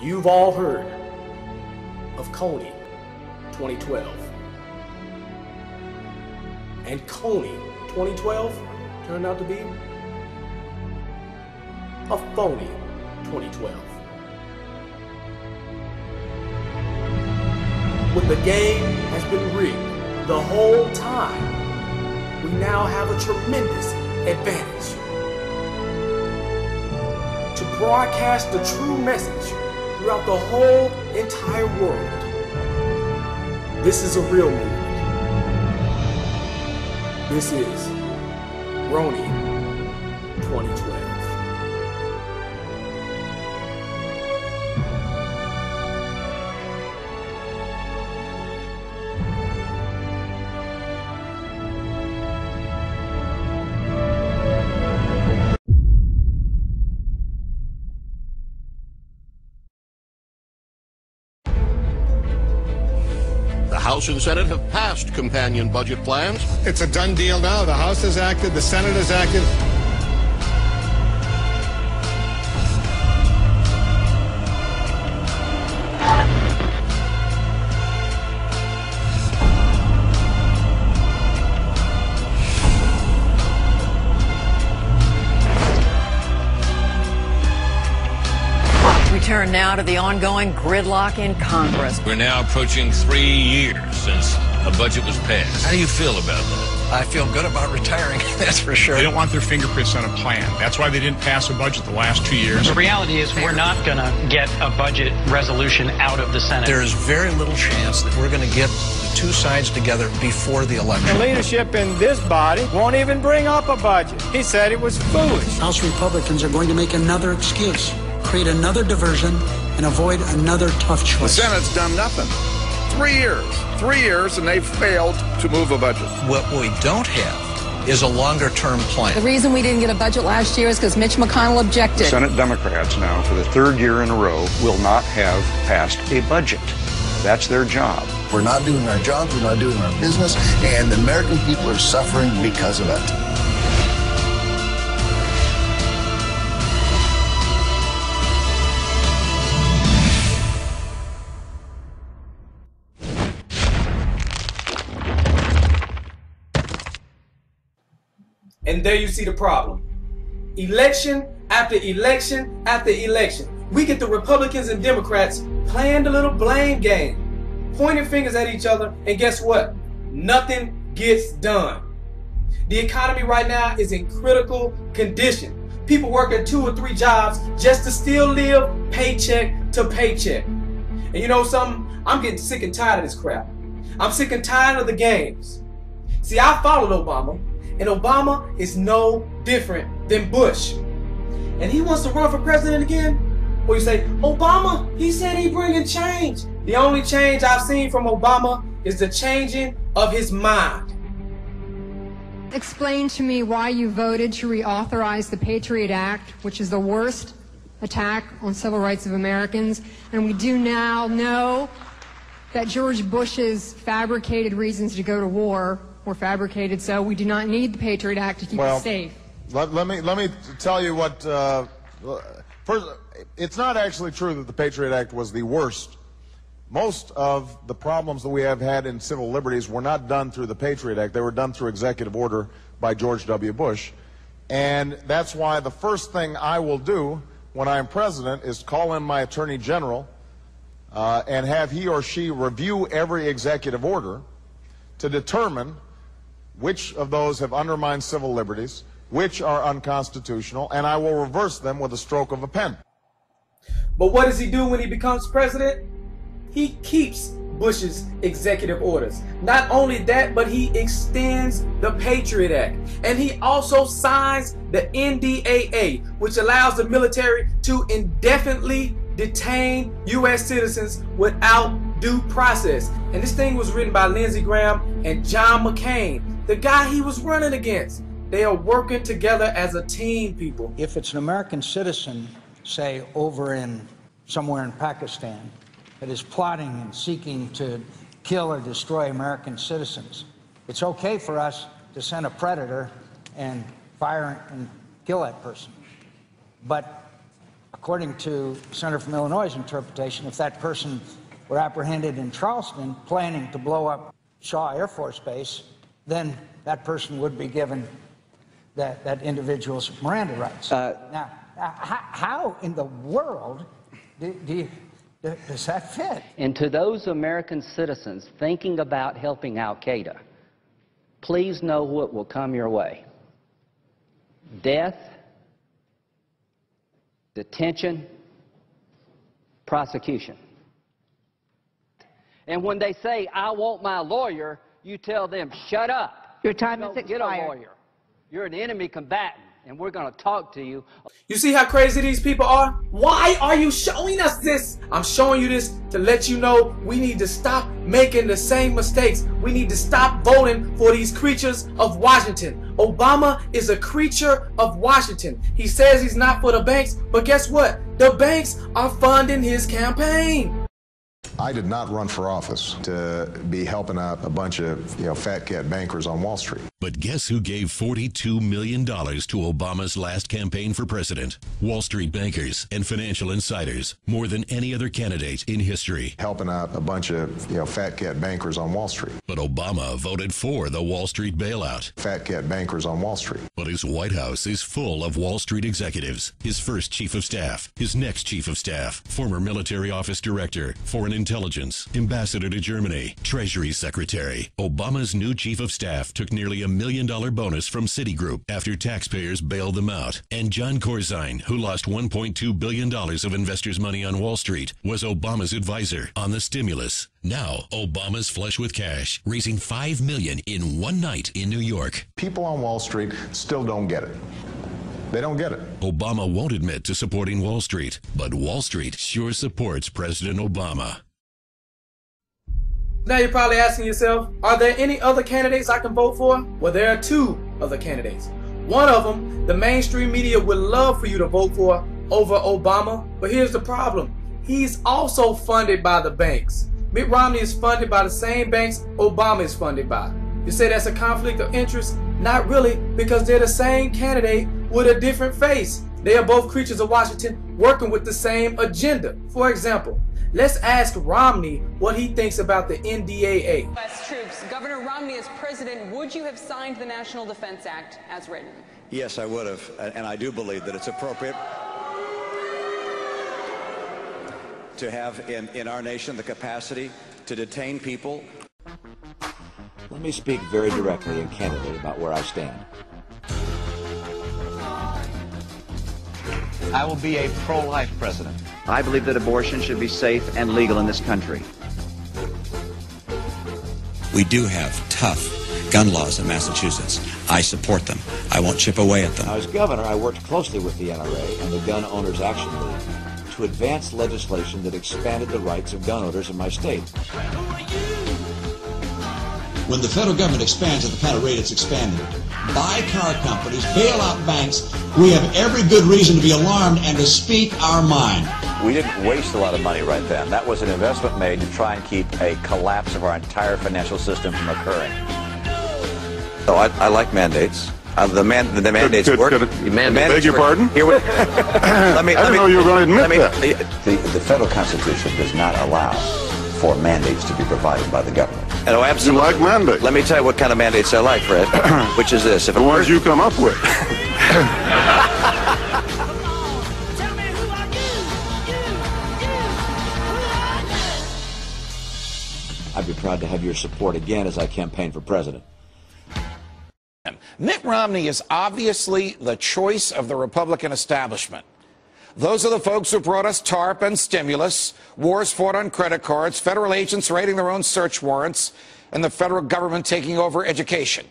You've all heard of Rony 2012. And Rony 2012 turned out to be a phony 2012. When the game has been rigged the whole time, we now have a tremendous advantage to broadcast the true message throughout the whole entire world. This is a real movement. This is Rony 2012. The House and Senate have passed companion budget plans. It's a done deal now. The House has acted, the Senate has acted. We turn now to the ongoing gridlock in Congress. We're now approaching 3 years since a budget was passed. How do you feel about that? I feel good about retiring, that's for sure. They don't want their fingerprints on a plan. That's why they didn't pass a budget the last 2 years. The reality is we're not going to get a budget resolution out of the Senate. There is very little chance that we're going to get the two sides together before the election. The leadership in this body won't even bring up a budget. He said it was foolish. House Republicans are going to make another excuse, create another diversion, and avoid another tough choice. The Senate's done nothing. 3 years, and they've failed to move a budget. What we don't have is a longer-term plan. The reason we didn't get a budget last year is because Mitch McConnell objected. Senate Democrats now, for the third year in a row, will not have passed a budget. That's their job. We're not doing our jobs, we're not doing our business, and the American people are suffering because of it. And there you see the problem. Election after election after election. We get the Republicans and Democrats playing the little blame game, pointing fingers at each other, and guess what? Nothing gets done. The economy right now is in critical condition. People working 2 or 3 jobs just to still live paycheck to paycheck. And you know something? I'm getting sick and tired of this crap. I'm sick and tired of the games. See, I followed Obama. And Obama is no different than Bush. And he wants to run for president again? Or you say, Obama, he said he bringing change. The only change I've seen from Obama is the changing of his mind. Explain to me why you voted to reauthorize the Patriot Act, which is the worst attack on civil rights of Americans. And we do now know that George Bush's fabricated reasons to go to war were fabricated, so we do not need the Patriot Act to keep us safe. Let me tell you what. First, it's not actually true that the Patriot Act was the worst. Most of the problems that we have had in civil liberties were not done through the Patriot Act. They were done through executive order by George W. Bush. And that's why the first thing I will do when I'm president is call in my Attorney General and have he or she review every executive order to determine which of those have undermined civil liberties, which are unconstitutional, and I will reverse them with a stroke of a pen. But what does he do when he becomes president? He keeps Bush's executive orders. Not only that, but he extends the Patriot Act. And he also signs the NDAA, which allows the military to indefinitely detain U.S. citizens without due process. And this thing was written by Lindsey Graham and John McCain, the guy he was running against. They are working together as a team, people. If it's an American citizen, say over in somewhere in Pakistan, that is plotting and seeking to kill or destroy American citizens, it's okay for us to send a predator and fire and kill that person. But according to the Senator from Illinois' interpretation, if that person were apprehended in Charleston planning to blow up Shaw Air Force Base, then that person would be given that individual's Miranda rights. Now, how in the world does that fit? And to those American citizens thinking about helping Al-Qaeda, please know what will come your way. Death, detention, prosecution. And when they say, I want my lawyer, you tell them, shut up. Your time is expired. Get a lawyer. You're an enemy combatant, and we're going to talk to you. You see how crazy these people are? Why are you showing us this? I'm showing you this to let you know we need to stop making the same mistakes. We need to stop voting for these creatures of Washington. Obama is a creature of Washington. He says he's not for the banks, but guess what? The banks are funding his campaign. I did not run for office to be helping out a bunch of, fat cat bankers on Wall Street. But guess who gave $42 million to Obama's last campaign for president? Wall Street bankers and financial insiders, more than any other candidate in history. Helping out a bunch of, fat cat bankers on Wall Street. But Obama voted for the Wall Street bailout. Fat cat bankers on Wall Street. But his White House is full of Wall Street executives. His first chief of staff, his next chief of staff, former military office director, foreign intelligence, ambassador to Germany, Treasury Secretary. Obama's new chief of staff took nearly $1 million bonus from Citigroup after taxpayers bailed them out. And John Corzine, who lost $1.2 billion of investors' money on Wall Street, was Obama's advisor on the stimulus. Now, Obama's flush with cash, raising $5 million in one night in New York. People on Wall Street still don't get it. They don't get it. Obama won't admit to supporting Wall Street, but Wall Street sure supports President Obama. Now you're probably asking yourself, are there any other candidates I can vote for? Well, there are two other candidates. One of them, the mainstream media would love for you to vote for over Obama, but here's the problem. He's also funded by the banks. Mitt Romney is funded by the same banks Obama is funded by. You say that's a conflict of interest? Not really, because they're the same candidate with a different face. They are both creatures of Washington working with the same agenda. For example, let's ask Romney what he thinks about the NDAA. U.S. troops. Governor Romney, as president, would you have signed the National Defense Act as written? Yes, I would have, and I do believe that it's appropriate to have in our nation the capacity to detain people. Let me speak very directly and candidly about where I stand. I will be a pro-life president. I believe that abortion should be safe and legal in this country. We do have tough gun laws in Massachusetts. I support them. I won't chip away at them. As governor, I worked closely with the NRA and the Gun Owners Action League to advance legislation that expanded the rights of gun owners in my state. When the federal government expands at the kind of rate it's expanding, buy car companies, bail out banks, we have every good reason to be alarmed and to speak our mind. We didn't waste a lot of money right then. That was an investment made to try and keep a collapse of our entire financial system from occurring. So I like mandates. The mandates work. Beg your pardon? Here we, I didn't know you were going to admit that. The federal Constitution does not allow for mandates to be provided by the government. Oh, absolutely. You like mandates? Let me tell you what kind of mandates I like, Fred, which is this. If the ones you come up with. I'd be proud to have your support again as I campaign for president. Mitt Romney is obviously the choice of the Republican establishment. Those are the folks who brought us TARP and stimulus, wars fought on credit cards, federal agents raiding their own search warrants, and the federal government taking over education.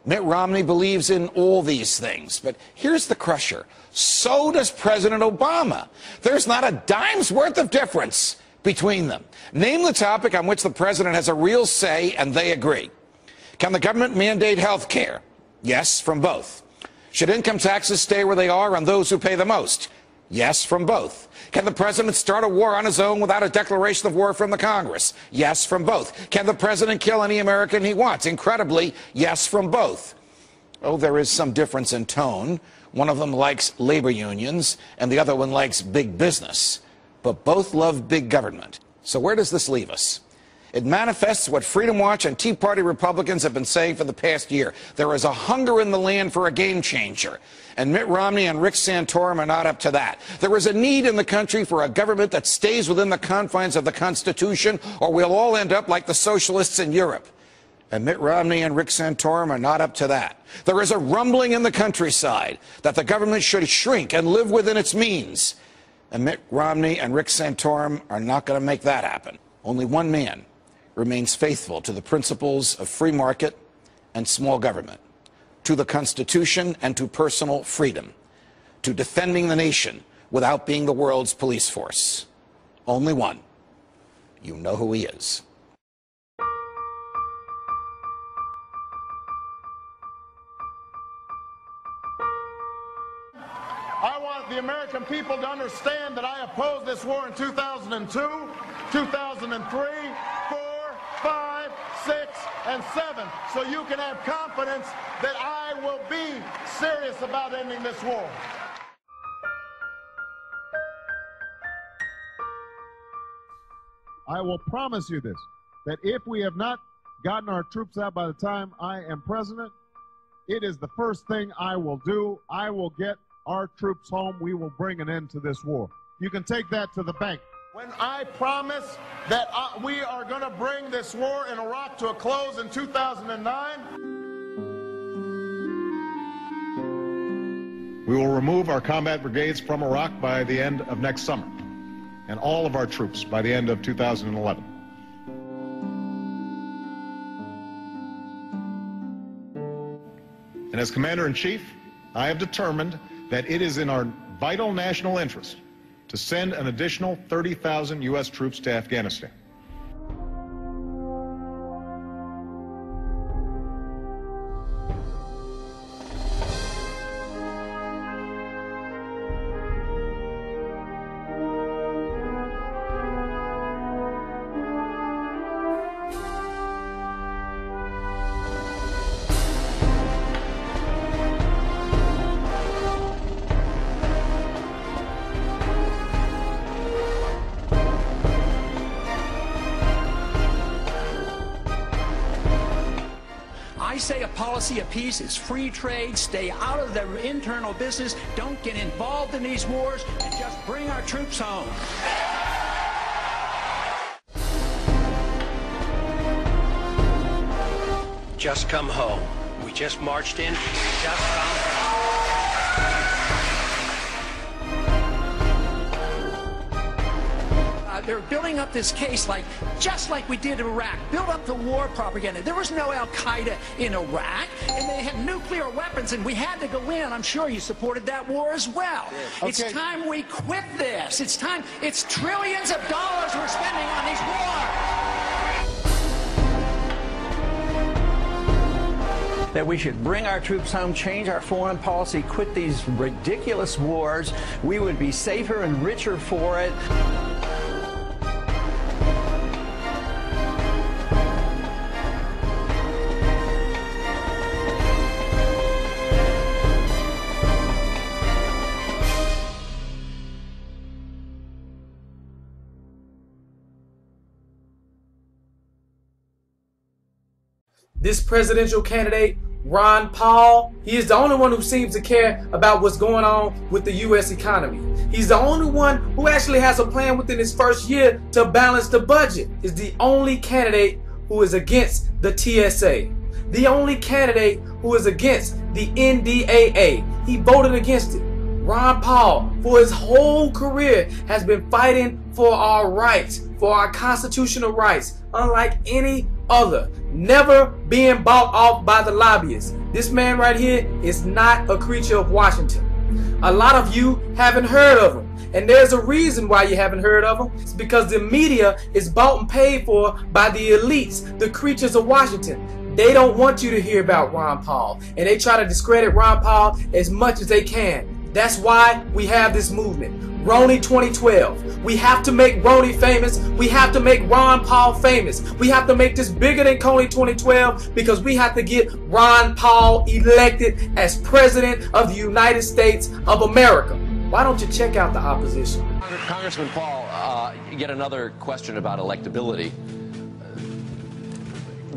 Mitt Romney believes in all these things, but here's the crusher. So does President Obama. There's not a dime's worth of difference between them. Name the topic on which the president has a real say, and they agree. Can the government mandate health care? Yes, from both. Should income taxes stay where they are on those who pay the most? Yes, from both. Can the president start a war on his own without a declaration of war from the Congress? Yes, from both. Can the president kill any American he wants? Incredibly, yes, from both. Oh, there is some difference in tone. One of them likes labor unions, and the other one likes big business. But both love big government. So where does this leave us? It manifests what Freedom Watch and Tea Party Republicans have been saying for the past year. There is a hunger in the land for a game changer. And Mitt Romney and Rick Santorum are not up to that. There is a need in the country for a government that stays within the confines of the Constitution, or we'll all end up like the socialists in Europe. And Mitt Romney and Rick Santorum are not up to that. There is a rumbling in the countryside that the government should shrink and live within its means. And Mitt Romney and Rick Santorum are not going to make that happen. Only one man remains faithful to the principles of free market and small government, to the Constitution and to personal freedom, to defending the nation without being the world's police force. Only one. You know who he is. I want the American people to understand that I opposed this war in 2002, 2003, 4, 5, 6, and 7, so you can have confidence that I will be serious about ending this war. I will promise you this, that if we have not gotten our troops out by the time I am president, it is the first thing I will do. I will get our troops home. We will bring an end to this war. You can take that to the bank. When I promise that we are going to bring this war in Iraq to a close in 2009, we will remove our combat brigades from Iraq by the end of next summer, and all of our troops by the end of 2011. And as Commander-in-Chief, I have determined that it is in our vital national interest to send an additional 30,000 U.S. troops to Afghanistan. I say a policy of peace is free trade, stay out of the internal business, don't get involved in these wars, and just bring our troops home. Just come home. We just marched in. Just come home. They're building up this case just like we did in Iraq. Build up the war propaganda. There was no Al-Qaeda in Iraq, and they had nuclear weapons, and we had to go in. I'm sure you supported that war as well. Okay. It's time we quit this. It's time. It's trillions of dollars we're spending on these wars. That we should bring our troops home, change our foreign policy, quit these ridiculous wars. We would be safer and richer for it. This presidential candidate, Ron Paul, he is the only one who seems to care about what's going on with the U.S. economy. He's the only one who actually has a plan within his first year to balance the budget. He's the only candidate who is against the TSA. The only candidate who is against the NDAA. He voted against it. Ron Paul, for his whole career, has been fighting for our rights, for our constitutional rights, unlike any other, never being bought off by the lobbyists. This man right here is not a creature of Washington. A lot of you haven't heard of him, and there's a reason why you haven't heard of him. It's because the media is bought and paid for by the elites, the creatures of Washington. They don't want you to hear about Ron Paul, and they try to discredit Ron Paul as much as they can. That's why we have this movement. Rony 2012. We have to make Rony famous. We have to make Ron Paul famous. We have to make this bigger than Rony 2012 because we have to get Ron Paul elected as President of the United States of America. Why don't you check out the opposition? Congressman Paul, yet another question about electability.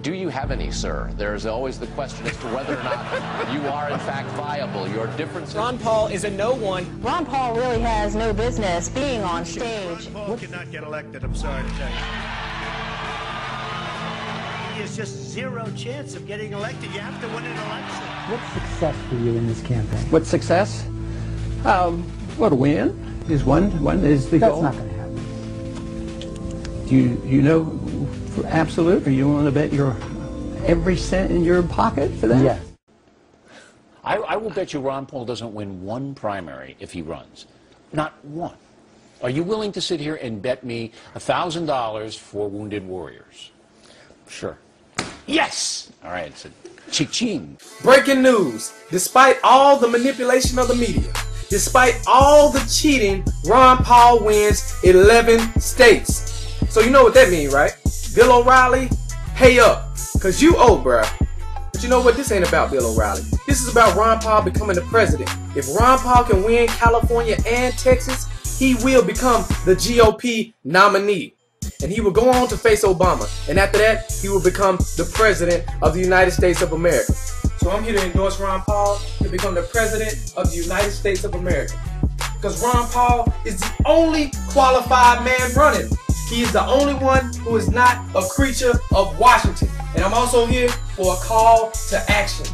Do you have any, sir? There's always the question as to whether or not you are, in fact, viable. Your differences... Ron Paul is a no one. Ron Paul really has no business being on stage. Paul cannot get elected, I'm sorry to tell you. He has just zero chance of getting elected. You have to win an election. What's success for you in this campaign? What's success? Well, to win is one is the goal. That's not going to happen. Do you know for absolute, or you want to bet your every cent in your pocket for that? Yes. I will bet you Ron Paul doesn't win one primary if he runs. Not one. Are you willing to sit here and bet me $1,000 for Wounded Warriors? Sure. Yes! All right, it's a ching. Breaking news. Despite all the manipulation of the media, despite all the cheating, Ron Paul wins 11 states. So you know what that means, right? Bill O'Reilly, pay up, cause you owe, bruh. But you know what? This ain't about Bill O'Reilly. This is about Ron Paul becoming the president. If Ron Paul can win California and Texas, he will become the GOP nominee. And he will go on to face Obama. And after that, he will become the president of the United States of America. So I'm here to endorse Ron Paul to become the president of the United States of America. Because Ron Paul is the only qualified man running. He is the only one who is not a creature of Washington. And I'm also here for a call to action.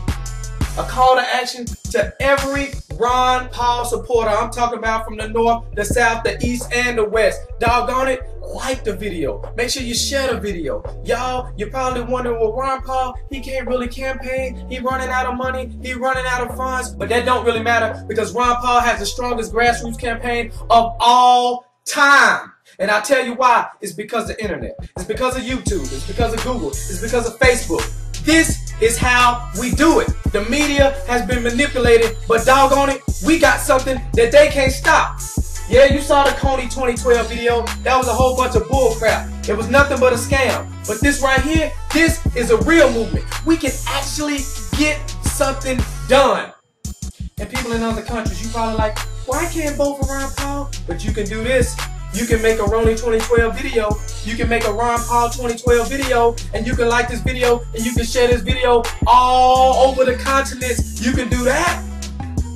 A call to action to every Ron Paul supporter. I'm talking about from the north, the south, the east, and the west. Doggone it, like the video. Make sure you share the video. Y'all, you're probably wondering, well, Ron Paul, he can't really campaign. He running out of money. He running out of funds. But that don't really matter because Ron Paul has the strongest grassroots campaign of all time. And I'll tell you why. It's because of the internet. It's because of YouTube. It's because of Google. It's because of Facebook. This is how we do it. The media has been manipulated, but doggone it, we got something that they can't stop. Yeah, you saw the Rony 2012 video. That was a whole bunch of bull crap. It was nothing but a scam. But this right here, this is a real movement. We can actually get something done. And people in other countries, you probably like, well, I can't vote for Ron Paul. But you can do this. You can make a Rony 2012 video. You can make a Ron Paul 2012 video. And you can like this video. And you can share this video all over the continents. You can do that.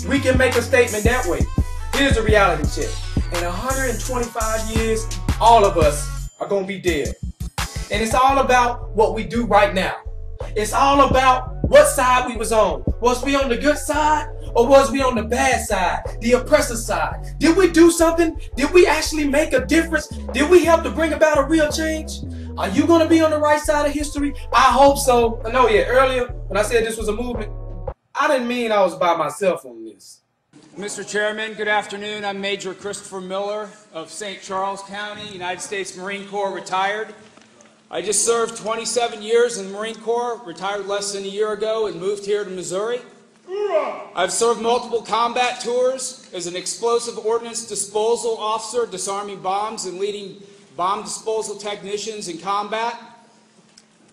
We can make a statement that way. Here's a reality check. In 125 years, all of us are going to be dead. And it's all about what we do right now. It's all about what side we was on. Was we on the good side or was we on the bad side, the oppressor side? Did we do something? Did we actually make a difference? Did we help to bring about a real change? Are you going to be on the right side of history? I hope so. I know, yeah, earlier when I said this was a movement, I didn't mean I was by myself on this. Mr. Chairman, good afternoon. I'm Major Christopher Miller of St. Charles County, United States Marine Corps, retired. I just served 27 years in the Marine Corps, retired less than a year ago, and moved here to Missouri. I've served multiple combat tours as an explosive ordnance disposal officer, disarming bombs and leading bomb disposal technicians in combat.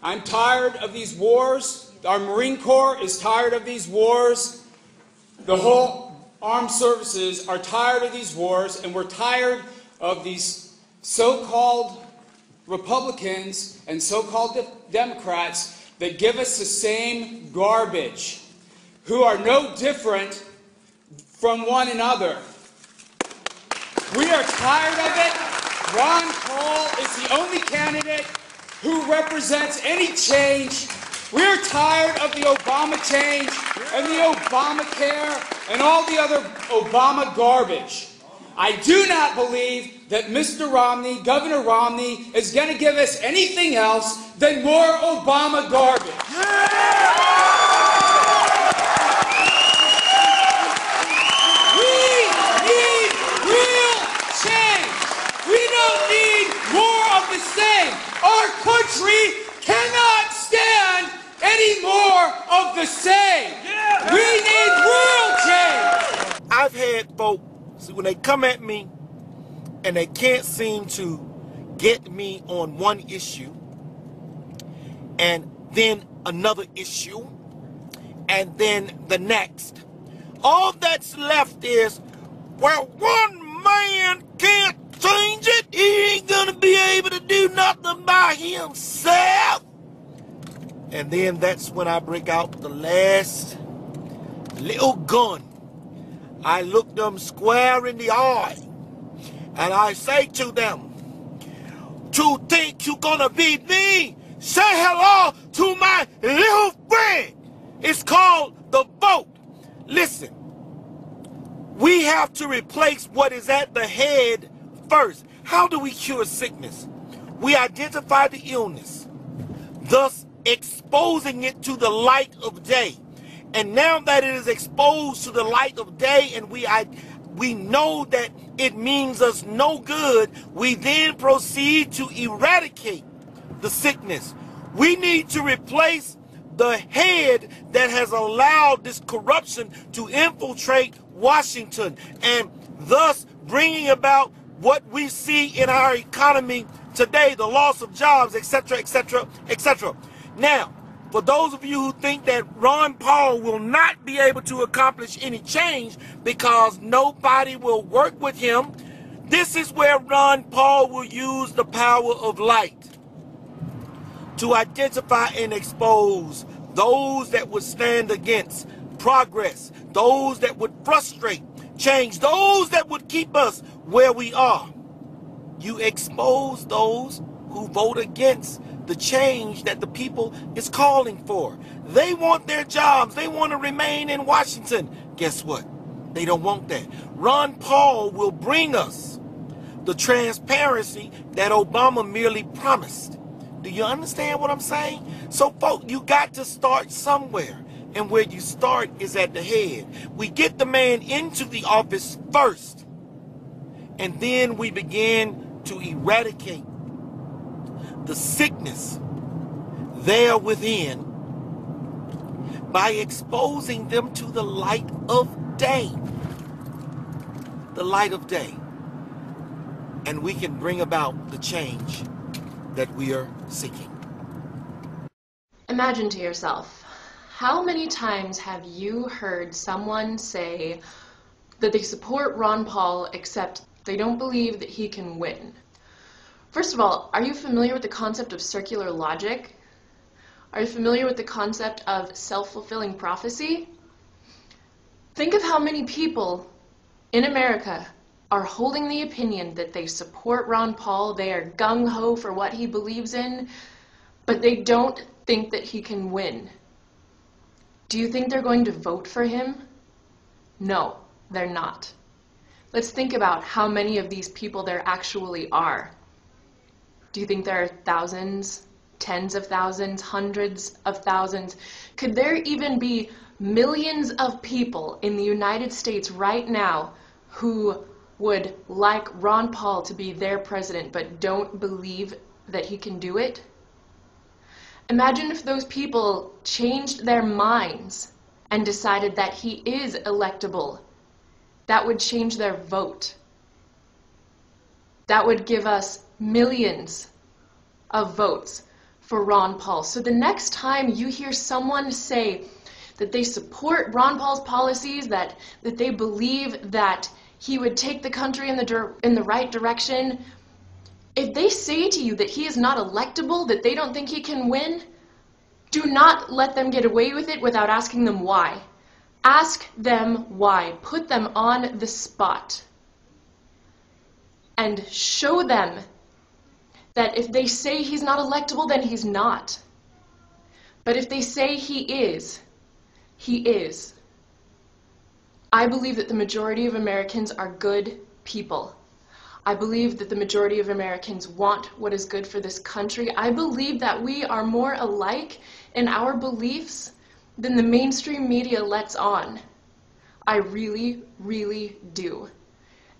I'm tired of these wars. Our Marine Corps is tired of these wars. The whole armed services are tired of these wars, and we're tired of these so-called Republicans and so-called Democrats that give us the same garbage, who are no different from one another. We are tired of it. Ron Paul is the only candidate who represents any change. We're tired of the Obama change and the Obamacare and all the other Obama garbage. I do not believe that Mr. Romney, Governor Romney, is going to give us anything else than more Obama garbage. We need real change. We don't need more of the same. Our country cannot stand any more of the same. We need real change. I've had come at me and they can't seem to get me on one issue and then another issue and then the next. All that's left is, well, one man can't change it. He ain't gonna be able to do nothing by himself. And then that's when I break out the last little gun. I look them square in the eye and I say to them, to think you gonna beat me, say hello to my little friend. It's called the vote. Listen, we have to replace what is at the head first. How do we cure sickness? We identify the illness, thus exposing it to the light of day. And now that it is exposed to the light of day and we know that it means us no good, we then proceed to eradicate the sickness. We need to replace the head that has allowed this corruption to infiltrate Washington and thus bringing about what we see in our economy today, the loss of jobs, etc., etc., etc. Now, for those of you who think that Ron Paul will not be able to accomplish any change because nobody will work with him, this is where Ron Paul will use the power of light to identify and expose those that would stand against progress, those that would frustrate change, those that would keep us where we are. You expose those who vote against the change that the people is calling for. They want their jobs. They want to remain in Washington. Guess what? They don't want that. Ron Paul will bring us the transparency that Obama merely promised. Do you understand what I'm saying? So, folks, you got to start somewhere. And where you start is at the head. We get the man into the office first. And then we begin to eradicate the sickness there within by exposing them to the light of day. The light of day. And we can bring about the change that we are seeking. Imagine to yourself, how many times have you heard someone say that they support Ron Paul except they don't believe that he can win? First of all, are you familiar with the concept of circular logic? Are you familiar with the concept of self-fulfilling prophecy? Think of how many people in America are holding the opinion that they support Ron Paul, they are gung-ho for what he believes in, but they don't think that he can win. Do you think they're going to vote for him? No, they're not. Let's think about how many of these people there actually are. Do you think there are thousands, tens of thousands, hundreds of thousands? Could there even be millions of people in the United States right now who would like Ron Paul to be their president but don't believe that he can do it? Imagine if those people changed their minds and decided that he is electable. That would change their vote. That would give us millions of votes for Ron Paul. So the next time you hear someone say that they support Ron Paul's policies, that they believe that he would take the country in the right direction, if they say to you that he is not electable, that they don't think he can win, do not let them get away with it without asking them why. Ask them why. Put them on the spot. And show them that if they say he's not electable, then he's not. But if they say he is, he is. I believe that the majority of Americans are good people. I believe that the majority of Americans want what is good for this country. I believe that we are more alike in our beliefs than the mainstream media lets on. I really, really do.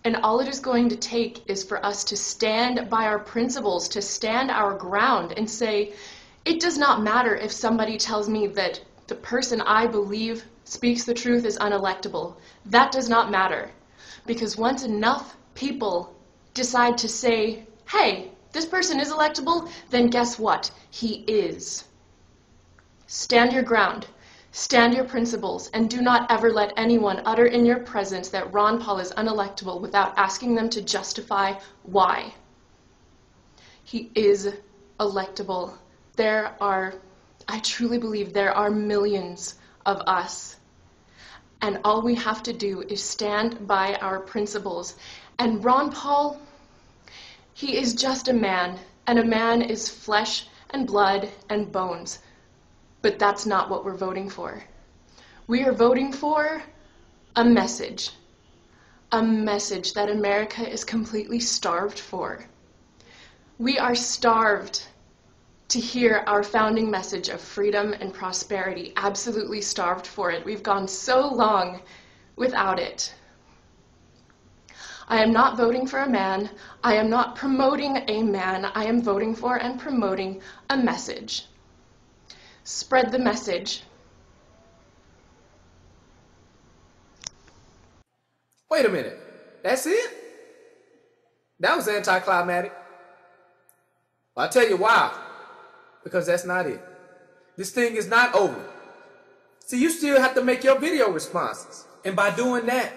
And all it is going to take is for us to stand by our principles, to stand our ground and say, it does not matter if somebody tells me that the person I believe speaks the truth is unelectable. That does not matter. Because once enough people decide to say, hey, this person is electable, then guess what? He is. Stand your ground. Stand your principles, and do not ever let anyone utter in your presence that Ron Paul is unelectable without asking them to justify why. He is electable. I truly believe there are millions of us. And all we have to do is stand by our principles. And Ron Paul, he is just a man, and a man is flesh and blood and bones. But that's not what we're voting for. We are voting for a message that America is completely starved for. We are starved to hear our founding message of freedom and prosperity, absolutely starved for it. We've gone so long without it. I am not voting for a man. I am not promoting a man. I am voting for and promoting a message. Spread the message. Wait a minute. That's it? That was anticlimactic. Well, I'll tell you why. Because that's not it. This thing is not over. See, you still have to make your video responses. And by doing that,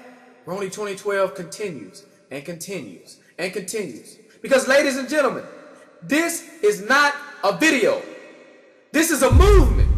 Rony 2012 continues and continues and continues. Because, ladies and gentlemen, this is not a video. This is a movement.